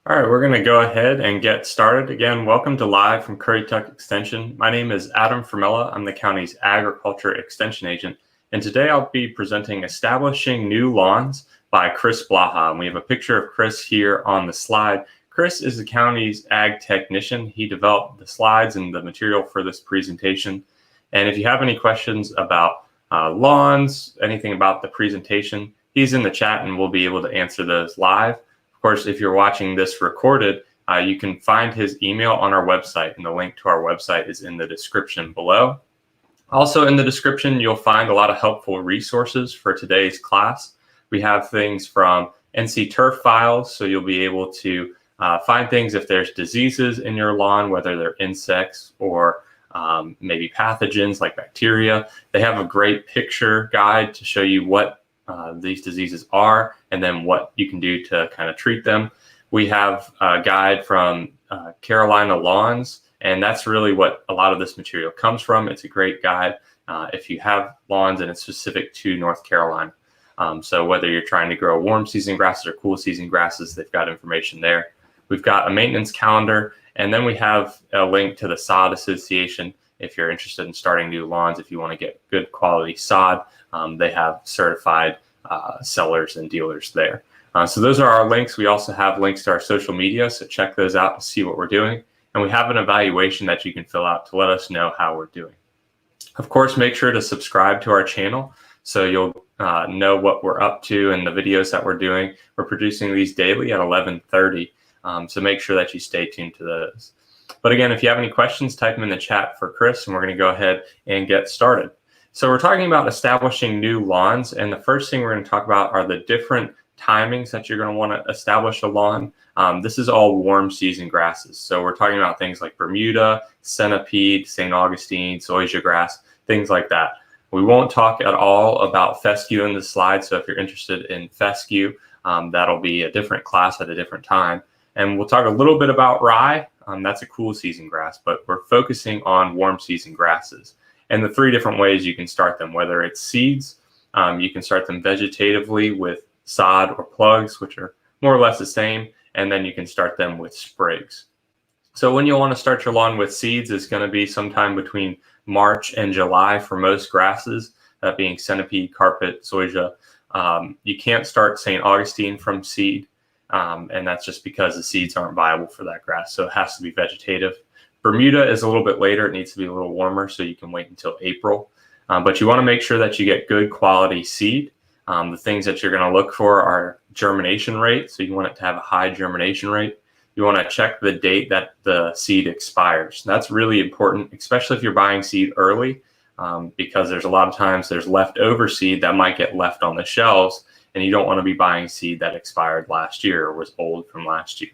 All right, we're going to go ahead and get started. Again, welcome to Live from Currituck Extension. My name is Adam Fermella. I'm the county's agriculture extension agent. And today I'll be presenting Establishing New Lawns by Chris Blaha. And we have a picture of Chris here on the slide. Chris is the county's ag technician. He developed the slides and the material for this presentation. And if you have any questions about lawns, anything about the presentation, he's in the chat and we'll be able to answer those live. Of course, if you're watching this recorded, you can find his email on our website, and the link to our website is in the description below. Also in the description, you'll find a lot of helpful resources for today's class. We have things from NC turf files, so you'll be able to find things if there's diseases in your lawn, whether they're insects or maybe pathogens like bacteria. They have a great picture guide to show you what these diseases are and then what you can do to kind of treat them. We have a guide from Carolina Lawns, and that's really what a lot of this material comes from. It's a great guide if you have lawns and it's specific to North Carolina. So whether you're trying to grow warm season grasses or cool season grasses, they've got information there. We've got a maintenance calendar, and then we have a link to the sod association. If you're interested in starting new lawns, if you want to get good quality sod, they have certified sellers and dealers there. So those are our links. We also have links to our social media, so check those out to see what we're doing. And we have an evaluation that you can fill out to let us know how we're doing. Of course, make sure to subscribe to our channel so you'll know what we're up to and the videos that we're doing. We're producing these daily at 11:30, so make sure that you stay tuned to those. But again, if you have any questions, type them in the chat for Chris, and we're going to go ahead and get started. So we're talking about establishing new lawns, and the first thing we're going to talk about are the different timings that you're going to want to establish a lawn. This is all warm season grasses. So we're talking about things like Bermuda, centipede, St. Augustine, zoysia grass, things like that. We won't talk at all about fescue in this slide, so if you're interested in fescue, that'll be a different class at a different time. And we'll talk a little bit about rye. That's a cool season grass, but we're focusing on warm season grasses. And the three different ways you can start them, whether it's seeds, you can start them vegetatively with sod or plugs, which are more or less the same, and then you can start them with sprigs. So when you'll want to start your lawn with seeds is going to be sometime between March and July for most grasses, that being centipede, carpet, zoysia. You can't start St. Augustine from seed, and that's just because the seeds aren't viable for that grass, so it has to be vegetative. Bermuda is a little bit later. It needs to be a little warmer, so you can wait until April. But you want to make sure that you get good quality seed. The things that you're going to look for are germination rate. So you want it to have a high germination rate. You want to check the date that the seed expires. That's really important, especially if you're buying seed early, because there's a lot of times there's leftover seed that might get left on the shelves, and you don't want to be buying seed that expired last year or was old from last year.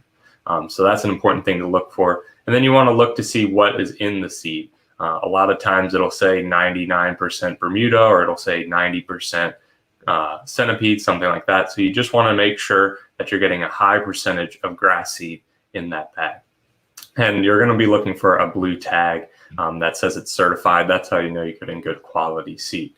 So that's an important thing to look for. And then you want to look to see what is in the seed. A lot of times it'll say 99% Bermuda, or it'll say 90% centipede, something like that. So you just want to make sure that you're getting a high percentage of grass seed in that bag. And you're going to be looking for a blue tag that says it's certified. That's how you know you're getting good quality seed.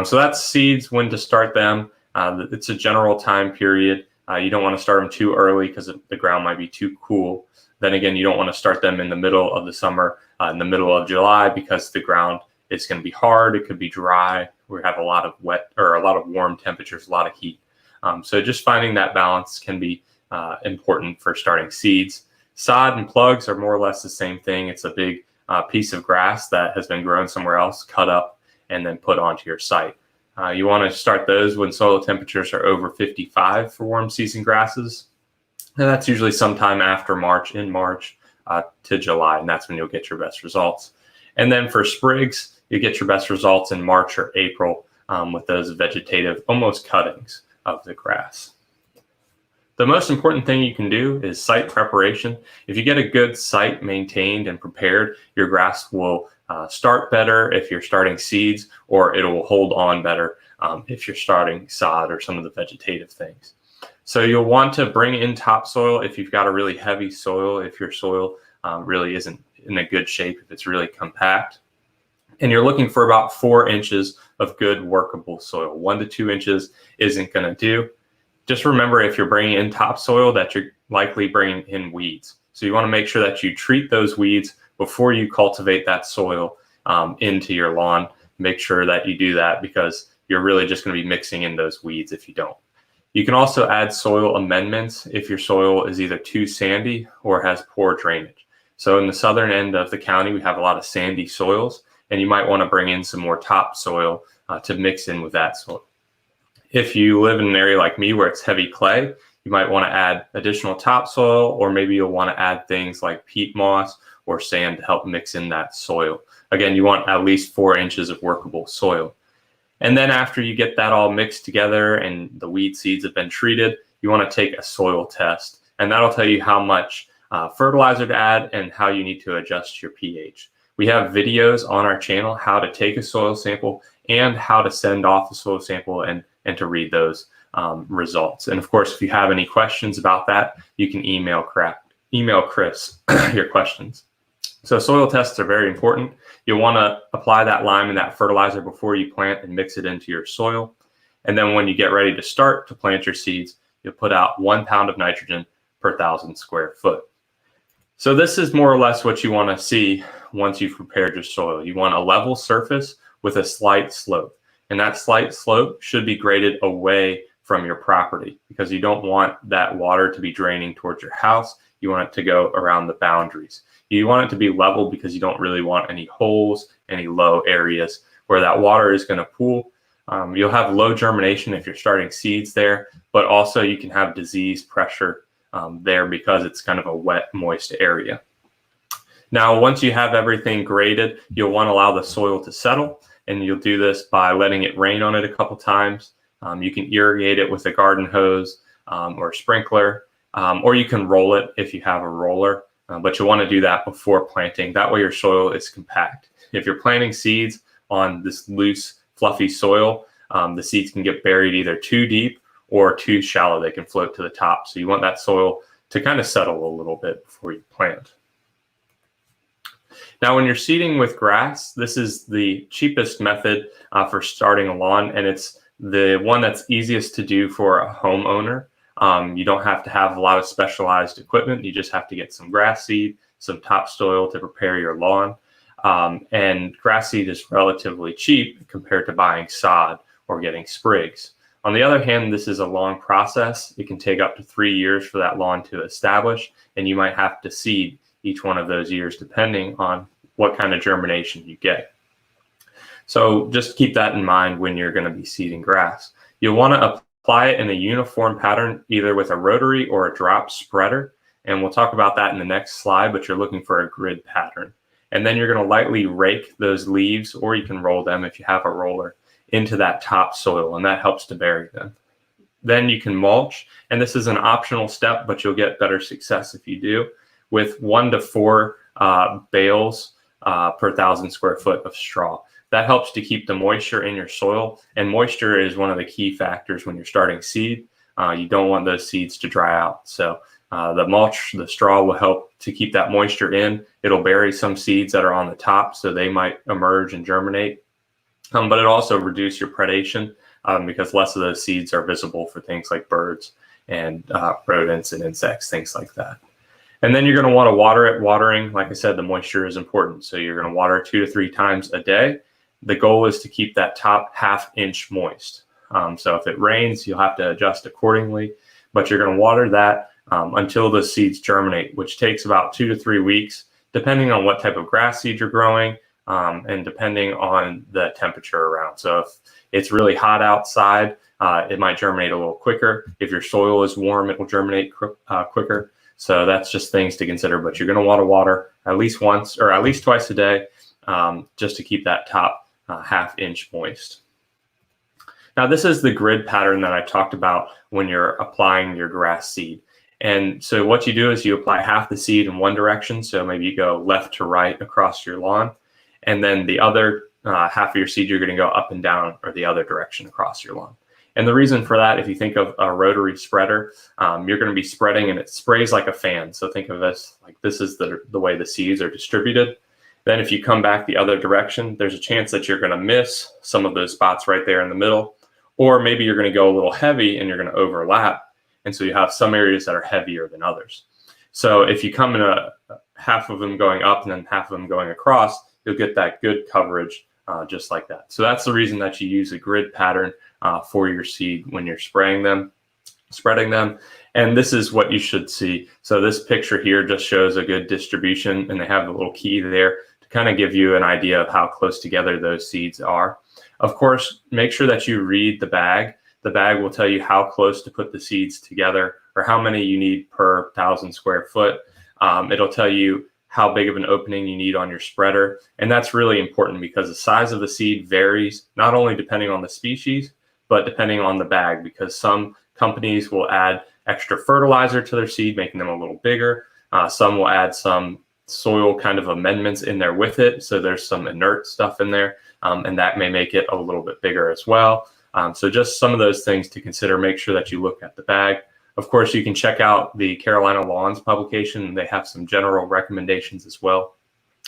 So that's seeds, when to start them. It's a general time period. You don't want to start them too early because the ground might be too cool. Then again, you don't want to start them in the middle of the summer, in the middle of July, because the ground is going to be hard. It could be dry. We have a lot of wet or a lot of warm temperatures, a lot of heat. So just finding that balance can be important for starting seeds. Sod and plugs are more or less the same thing. It's a big piece of grass that has been grown somewhere else, cut up, and then put onto your site. You want to start those when soil temperatures are over 55 for warm season grasses. And that's usually sometime after March, in March to July, and that's when you'll get your best results. And then for sprigs, you get your best results in March or April with those vegetative, almost cuttings of the grass. The most important thing you can do is site preparation. If you get a good site maintained and prepared, your grass will start better if you're starting seeds, or it will hold on better if you're starting sod or some of the vegetative things. So you'll want to bring in topsoil if you've got a really heavy soil, if your soil really isn't in a good shape, if it's really compact. And you're looking for about 4 inches of good workable soil. 1 to 2 inches isn't going to do. Just remember, if you're bringing in topsoil, that you're likely bringing in weeds. So you want to make sure that you treat those weeds before you cultivate that soil into your lawn. Make sure that you do that, because you're really just going to be mixing in those weeds if you don't. You can also add soil amendments if your soil is either too sandy or has poor drainage. So in the southern end of the county, we have a lot of sandy soils, and you might want to bring in some more topsoil to mix in with that soil. If you live in an area like me where it's heavy clay, you might want to add additional topsoil, or maybe you'll want to add things like peat moss or sand to help mix in that soil. Again, you want at least 4 inches of workable soil. And then after you get that all mixed together and the weed seeds have been treated, you want to take a soil test, and that'll tell you how much fertilizer to add and how you need to adjust your pH. We have videos on our channel how to take a soil sample and how to send off the soil sample and to read those results. And of course, if you have any questions about that, you can email Chris your questions. So soil tests are very important. You'll want to apply that lime and that fertilizer before you plant and mix it into your soil. And then when you get ready to start to plant your seeds, you'll put out 1 pound of nitrogen per 1,000 square foot. So this is more or less what you want to see once you've prepared your soil. You want a level surface with a slight slope. And that slight slope should be graded away from your property, because you don't want that water to be draining towards your house. You want it to go around the boundaries. You want it to be level because you don't really want any holes, any low areas where that water is going to pool. You'll have low germination if you're starting seeds there, but also you can have disease pressure there because it's kind of a wet, moist area. Now, once you have everything graded, you'll want to allow the soil to settle, and you'll do this by letting it rain on it a couple times. You can irrigate it with a garden hose or sprinkler, or you can roll it if you have a roller, but you'll want to do that before planting. That way your soil is compact. If you're planting seeds on this loose, fluffy soil, the seeds can get buried either too deep or too shallow. They can float to the top. So you want that soil to kind of settle a little bit before you plant. Now, when you're seeding with grass, this is the cheapest method for starting a lawn, and it's the one that's easiest to do for a homeowner. You don't have to have a lot of specialized equipment. You just have to get some grass seed, some topsoil to prepare your lawn. And grass seed is relatively cheap compared to buying sod or getting sprigs. On the other hand, this is a long process. It can take up to 3 years for that lawn to establish, and you might have to seed each one of those years depending on what kind of germination you get. So just keep that in mind when you're going to be seeding grass. You'll want to apply it in a uniform pattern, either with a rotary or a drop spreader. And we'll talk about that in the next slide, but you're looking for a grid pattern. And then you're going to lightly rake those leaves, or you can roll them if you have a roller, into that topsoil, and that helps to bury them. Then you can mulch, and this is an optional step, but you'll get better success if you do, with 1 to 4 bales per 1,000 square foot of straw. That helps to keep the moisture in your soil, and moisture is one of the key factors when you're starting seed. You don't want those seeds to dry out. So the mulch, the straw, will help to keep that moisture in. It'll bury some seeds that are on the top, so they might emerge and germinate. But it also reduces your predation because less of those seeds are visible for things like birds and rodents and insects, things like that. And then you're going to want to water it. Watering, like I said, the moisture is important. So you're going to water 2 to 3 times a day. The goal is to keep that top ½ inch moist. So if it rains, you'll have to adjust accordingly, but you're going to water that until the seeds germinate, which takes about 2 to 3 weeks, depending on what type of grass seed you're growing and depending on the temperature around. So if it's really hot outside, it might germinate a little quicker. If your soil is warm, it will germinate quicker. So that's just things to consider, but you're going to want to water at least once or at least twice a day just to keep that top ½ inch moist. Now, this is the grid pattern that I talked about when you're applying your grass seed. And so what you do is you apply half the seed in one direction. So maybe you go left to right across your lawn. And then the other half of your seed, you're going to go up and down or the other direction across your lawn. And the reason for that, if you think of a rotary spreader, you're going to be spreading and it sprays like a fan. So think of this like this is the way the seeds are distributed. Then if you come back the other direction, there's a chance that you're going to miss some of those spots right there in the middle, Or maybe you're going to go a little heavy and you're going to overlap. And so you have some areas that are heavier than others. So if you come in half of them going up and then half of them going across, you'll get that good coverage just like that. So that's the reason that you use a grid pattern for your seed when you're spreading them. And this is what you should see. So this picture here just shows a good distribution, and they have the little key there to kind of give you an idea of how close together those seeds are. Of course, make sure that you read the bag. The bag will tell you how close to put the seeds together or how many you need per 1,000 square foot. It'll tell you how big of an opening you need on your spreader. And that's really important because the size of the seed varies, not only depending on the species, but depending on the bag, because some companies will add extra fertilizer to their seed, making them a little bigger. Some will add some soil kind of amendments in there with it. So there's some inert stuff in there, and that may make it a little bit bigger as well. So just some of those things to consider. Make sure that you look at the bag. Of course, you can check out the Carolina Lawns publication. They have some general recommendations as well,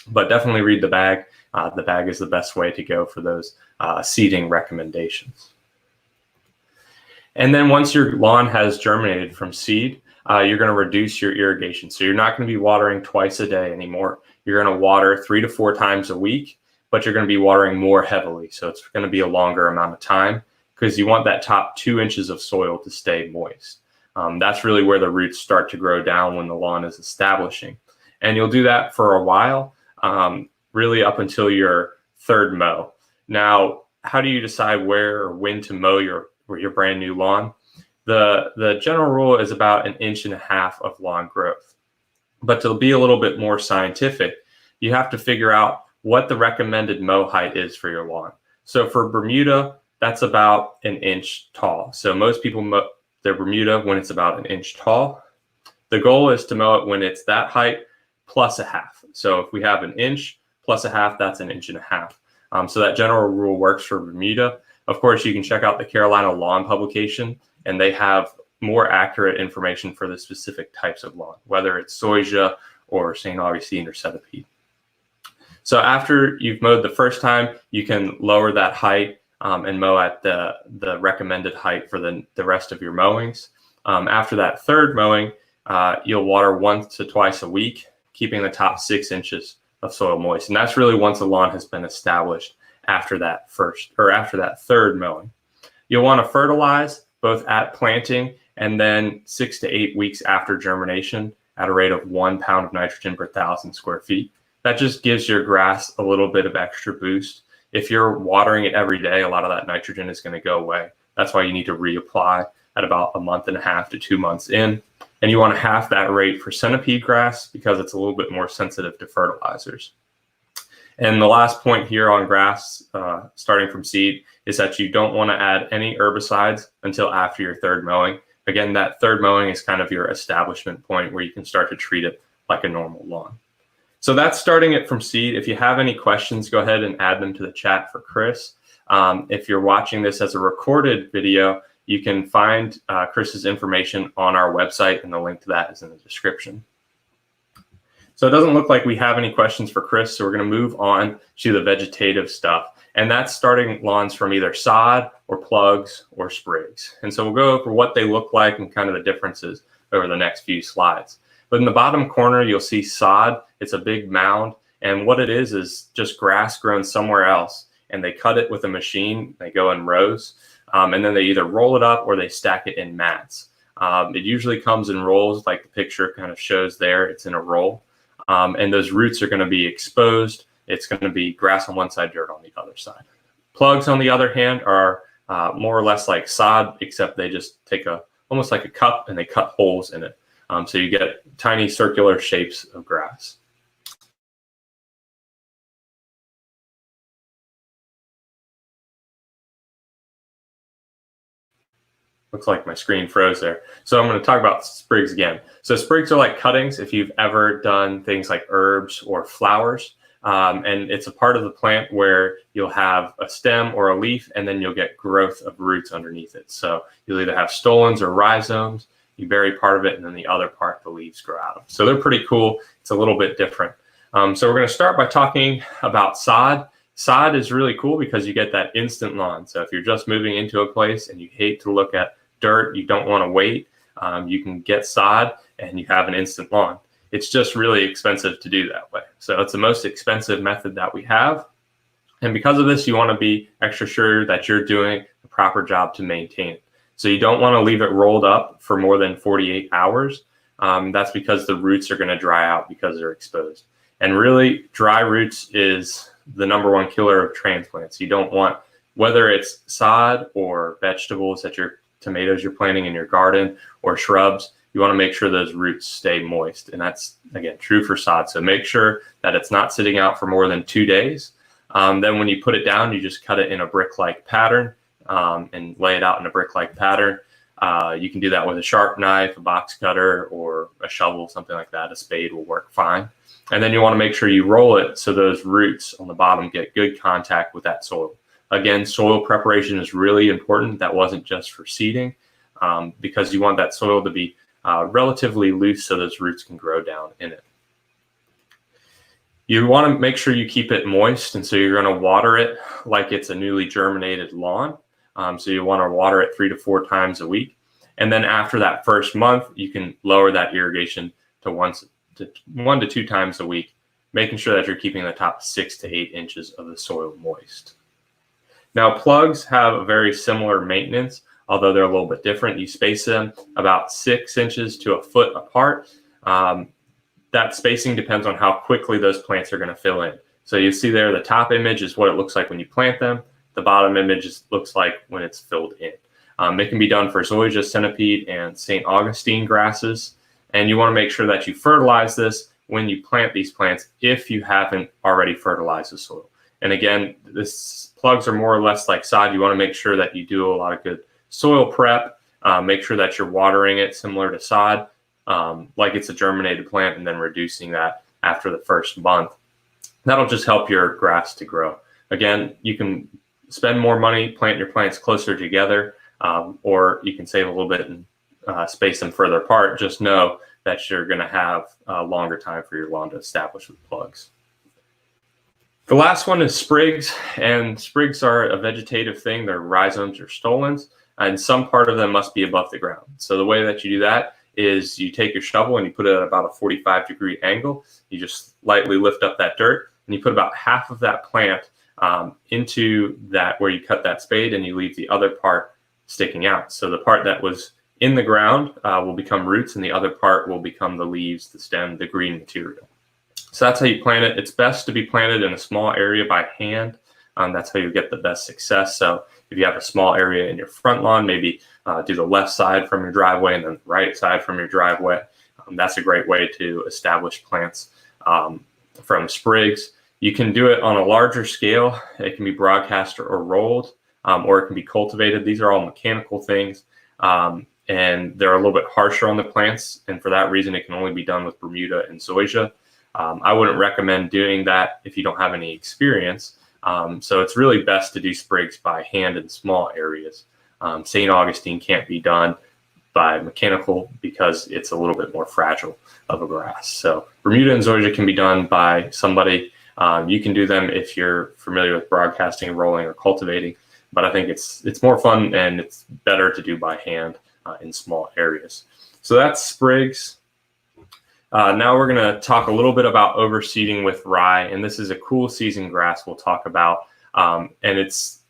but definitely read the bag. The bag is the best way to go for those seeding recommendations. And then once your lawn has germinated from seed, you're going to reduce your irrigation. So you're not going to be watering twice a day anymore. You're going to water 3 to 4 times a week, but you're going to be watering more heavily. So it's going to be a longer amount of time because you want that top 2 inches of soil to stay moist. That's really where the roots start to grow down when the lawn is establishing. And you'll do that for a while, really up until your third mow. Now, how do you decide where or when to mow your brand new lawn? The general rule is about 1.5 inches of lawn growth. But to be a little bit more scientific, you have to figure out what the recommended mow height is for your lawn. So for Bermuda, that's about 1 inch tall. So most people mow their Bermuda when it's about 1 inch tall. The goal is to mow it when it's that height plus 1/2. So if we have 1 inch plus 1/2, that's 1.5 inches. So that general rule works for Bermuda. Of course, you can check out the Carolina Lawn publication, and they have more accurate information for the specific types of lawn, whether it's zoysia or St. Augustine or centipede. So after you've mowed the first time, you can lower that height and mow at the recommended height for the rest of your mowings. After that third mowing, you'll water 1 to 2 a week, keeping the top 6 inches of soil moist. And that's really once the lawn has been established after that third mowing. You'll want to fertilize both at planting and then 6 to 8 weeks after germination at a rate of 1 pound of nitrogen per 1,000 square feet. That just gives your grass a little bit of extra boost. If you're watering it every day, a lot of that nitrogen is going to go away. That's why you need to reapply at about 1.5 to 2 months in. And you want to half that rate for centipede grass because it's a little bit more sensitive to fertilizers. And the last point here on grass, starting from seed, is that you don't want to add any herbicides until after your third mowing. Again, that third mowing is kind of your establishment point where you can start to treat it like a normal lawn. So that's starting it from seed. If you have any questions, go ahead and add them to the chat for Chris. If you're watching this as a recorded video, you can find Chris's information on our website, and the link to that is in the description. So it doesn't look like we have any questions for Chris, so we're going to move on to the vegetative stuff. And that's starting lawns from either sod or plugs or sprigs. And so we'll go over what they look like and kind of the differences over the next few slides. But in the bottom corner, you'll see sod. It's a big mound. And what it is just grass grown somewhere else. And they cut it with a machine. They go in rows. And then they either roll it up or they stack it in mats. It usually comes in rolls like the picture kind of shows there. It's in a roll. And those roots are going to be exposed. It's going to be grass on one side, dirt on the other side. Plugs, on the other hand, are more or less like sod, except they just take almost like a cup and they cut holes in it. So you get tiny circular shapes of grass. Looks like my screen froze there. So I'm going to talk about sprigs again. So sprigs are like cuttings if you've ever done things like herbs or flowers. And it's a part of the plant where you'll have a stem or a leaf, and then you'll get growth of roots underneath it. So you'll either have stolons or rhizomes. You bury part of it, and then the other part the leaves grow out of. So they're pretty cool. It's a little bit different. So we're going to start by talking about sod. Sod is really cool because you get that instant lawn. So if you're just moving into a place and you hate to look at dirt, you don't want to wait, you can get sod and you have an instant lawn. It's just really expensive to do that way. So it's the most expensive method that we have. And because of this, you want to be extra sure that you're doing the proper job to maintain it. So you don't want to leave it rolled up for more than 48 hours. That's because the roots are going to dry out because they're exposed. And really, dry roots is the #1 killer of transplants. You don't want, whether it's sod or vegetables that tomatoes you're planting in your garden or shrubs, you want to make sure those roots stay moist. And that's, again, true for sod. So make sure that it's not sitting out for more than 2 days. Then when you put it down, you just cut it in a brick-like pattern and lay it out in a brick-like pattern. You can do that with a sharp knife, a box cutter, or a shovel, something like that. A spade will work fine. And then you want to make sure you roll it so those roots on the bottom get good contact with that soil. Again, soil preparation is really important. That wasn't just for seeding, because you want that soil to be relatively loose so those roots can grow down in it. You want to make sure you keep it moist, and so you're going to water it like it's a newly germinated lawn. So you want to water it 3 to 4 times a week. And then after that first month, you can lower that irrigation to 1 to 2 times a week, making sure that you're keeping the top 6 to 8 inches of the soil moist. Now, plugs have a very similar maintenance, although they're a little bit different. You space them about 6 inches to a foot apart. That spacing depends on how quickly those plants are going to fill in. So you see there, the top image is what it looks like when you plant them. The bottom image looks like when it's filled in. It can be done for zoysia, centipede, and St. Augustine grasses. And you want to make sure that you fertilize this when you plant these plants if you haven't already fertilized the soil. And again, plugs are more or less like sod. You want to make sure that you do a lot of good soil prep. Make sure that you're watering it similar to sod, like it's a germinated plant, and then reducing that after the first month. That'll just help your grass to grow. Again, you can spend more money, plant your plants closer together, or you can save a little bit and space them further apart. Just know that you're going to have a longer time for your lawn to establish with plugs. The last one is sprigs, and sprigs are a vegetative thing. They're rhizomes or stolons, and some part of them must be above the ground. So the way that you do that is you take your shovel and you put it at about a 45-degree angle. You just lightly lift up that dirt, and you put about half of that plant into that where you cut that spade, and you leave the other part sticking out. So the part that was in the ground will become roots, and the other part will become the leaves, the stem, the green material. So that's how you plant it. It's best to be planted in a small area by hand. That's how you get the best success. So if you have a small area in your front lawn, maybe do the left side from your driveway and then the right side from your driveway. That's a great way to establish plants from sprigs. You can do it on a larger scale. It can be broadcast or rolled, or it can be cultivated. These are all mechanical things, and they're a little bit harsher on the plants. And for that reason, it can only be done with Bermuda and zoysia. I wouldn't recommend doing that if you don't have any experience. So it's really best to do sprigs by hand in small areas. St. Augustine can't be done by mechanical because it's a little bit more fragile of a grass. So Bermuda and zoysia can be done by somebody. You can do them if you're familiar with broadcasting, rolling, or cultivating. But I think it's more fun and it's better to do by hand in small areas. So that's sprigs. Now we're going to talk a little bit about overseeding with rye, and this is a cool season grass we'll talk about. And it's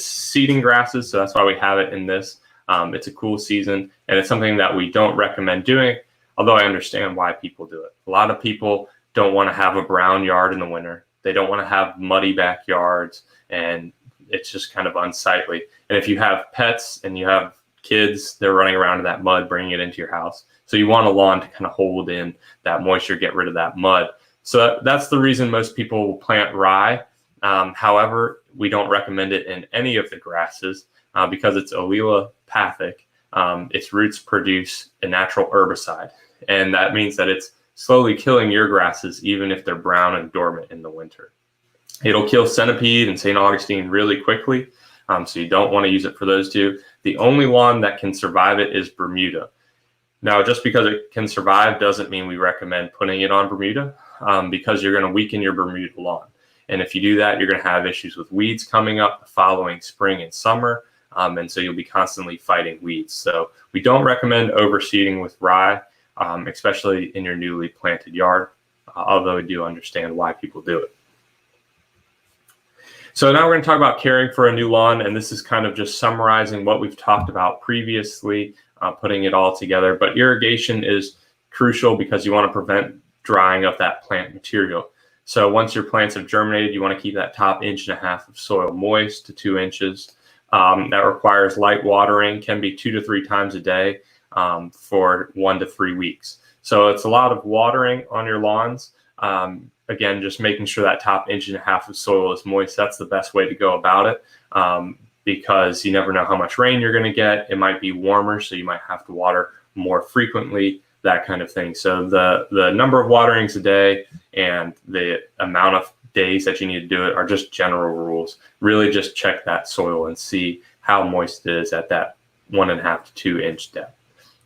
seeding grasses, so that's why we have it in this. It's a cool season, and it's something that we don't recommend doing, although I understand why people do it. A lot of people don't want to have a brown yard in the winter. They don't want to have muddy backyards, and it's just kind of unsightly. And if you have pets and you have kids, they're running around in that mud, bringing it into your house. So you want a lawn to kind of hold in that moisture, get rid of that mud. So that's the reason most people will plant rye. However, we don't recommend it in any of the grasses because it's allelopathic. Its roots produce a natural herbicide, and that means that it's slowly killing your grasses even if they're brown and dormant in the winter. It'll kill centipede and St. Augustine really quickly, so you don't want to use it for those two. The only lawn that can survive it is Bermuda. Now, just because it can survive doesn't mean we recommend putting it on Bermuda, because you're going to weaken your Bermuda lawn. And if you do that, you're going to have issues with weeds coming up the following spring and summer. And so you'll be constantly fighting weeds. So we don't recommend overseeding with rye, especially in your newly planted yard, although I do understand why people do it. So now we're going to talk about caring for a new lawn, and this is kind of just summarizing what we've talked about previously, putting it all together. But irrigation is crucial because you want to prevent drying of that plant material. So once your plants have germinated, you want to keep that top 1.5 inches of soil moist to 2 inches. That requires light watering, can be 2 to 3 times a day for 1 to 3 weeks. So it's a lot of watering on your lawns. Again, just making sure that top 1.5 inches of soil is moist. That's the best way to go about it, because you never know how much rain you're going to get. It might be warmer, so you might have to water more frequently, that kind of thing. So the number of waterings a day and the amount of days that you need to do it are just general rules. Really just check that soil and see how moist it is at that 1.5 to 2 inch depth.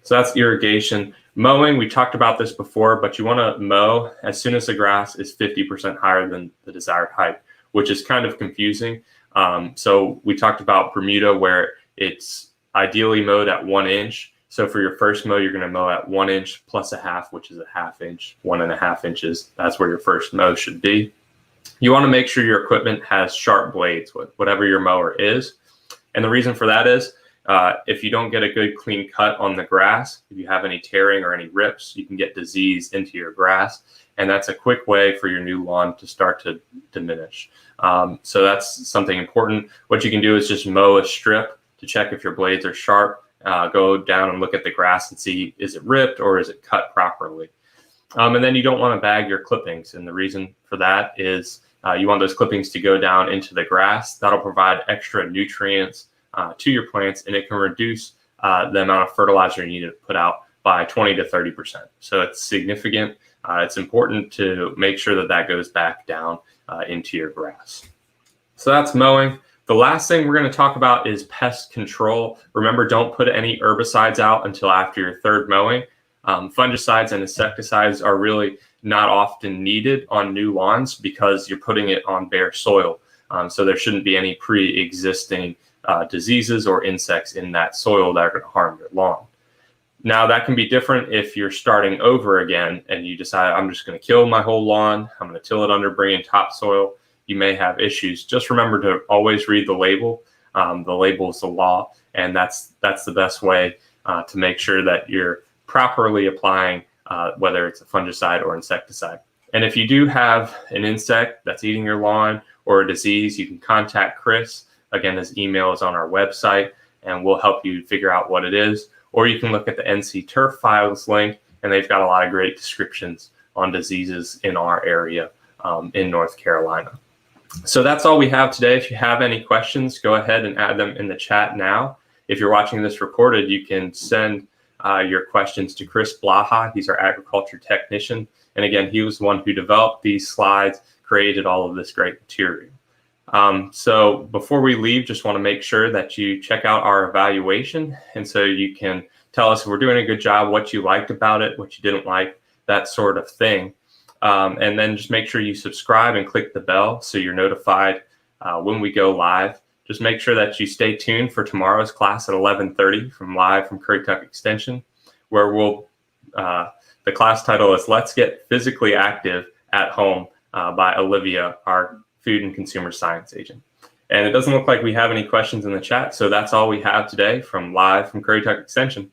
So that's irrigation. Mowing, we talked about this before, but you want to mow as soon as the grass is 50% higher than the desired height, which is kind of confusing. So we talked about Bermuda, where it's ideally mowed at 1 inch. So for your first mow, you're going to mow at 1 inch plus 1/2, which is 1/2 inch, 1.5 inches. That's where your first mow should be. You want to make sure your equipment has sharp blades, whatever your mower is. And the reason for that is, if you don't get a good clean cut on the grass, if you have any tearing or any rips, you can get disease into your grass. And that's a quick way for your new lawn to start to diminish. So that's something important. What you can do is just mow a strip to check if your blades are sharp. Go down and look at the grass and see, is it ripped or is it cut properly? And then you don't want to bag your clippings. And the reason for that is you want those clippings to go down into the grass. That'll provide extra nutrients to your plants, and it can reduce the amount of fertilizer you need to put out by 20 to 30%. So it's significant. It's important to make sure that that goes back down into your grass. So that's mowing. The last thing we're going to talk about is pest control. Remember, don't put any herbicides out until after your third mowing. Fungicides and insecticides are really not often needed on new lawns because you're putting it on bare soil. So there shouldn't be any pre-existing diseases or insects in that soil that are going to harm your lawn. Now, that can be different if you're starting over again and you decide, I'm just going to kill my whole lawn, I'm going to till it under, bring in topsoil. You may have issues. Just remember to always read the label. The label is the law, and that's the best way to make sure that you're properly applying whether it's a fungicide or insecticide. And if you do have an insect that's eating your lawn or a disease, you can contact Chris. Again, his email is on our website, and we'll help you figure out what it is. Or you can look at the NC Turf Files link, and they've got a lot of great descriptions on diseases in our area in North Carolina. So that's all we have today. If you have any questions, go ahead and add them in the chat now. If you're watching this recorded, you can send your questions to Chris Blaha. He's our agriculture technician. And again, he was the one who developed these slides, created all of this great material. So before we leave, just want to make sure that you check out our evaluation. And so you can tell us if we're doing a good job, what you liked about it, what you didn't like, that sort of thing. And then just make sure you subscribe and click the bell so you're notified when we go live. Just make sure that you stay tuned for tomorrow's class at 11:30 live from Currituck Extension, where the class title is Let's Get Physically Active at Home by Olivia, our food and consumer science agent. And it doesn't look like we have any questions in the chat, so that's all we have today live from Currituck Extension.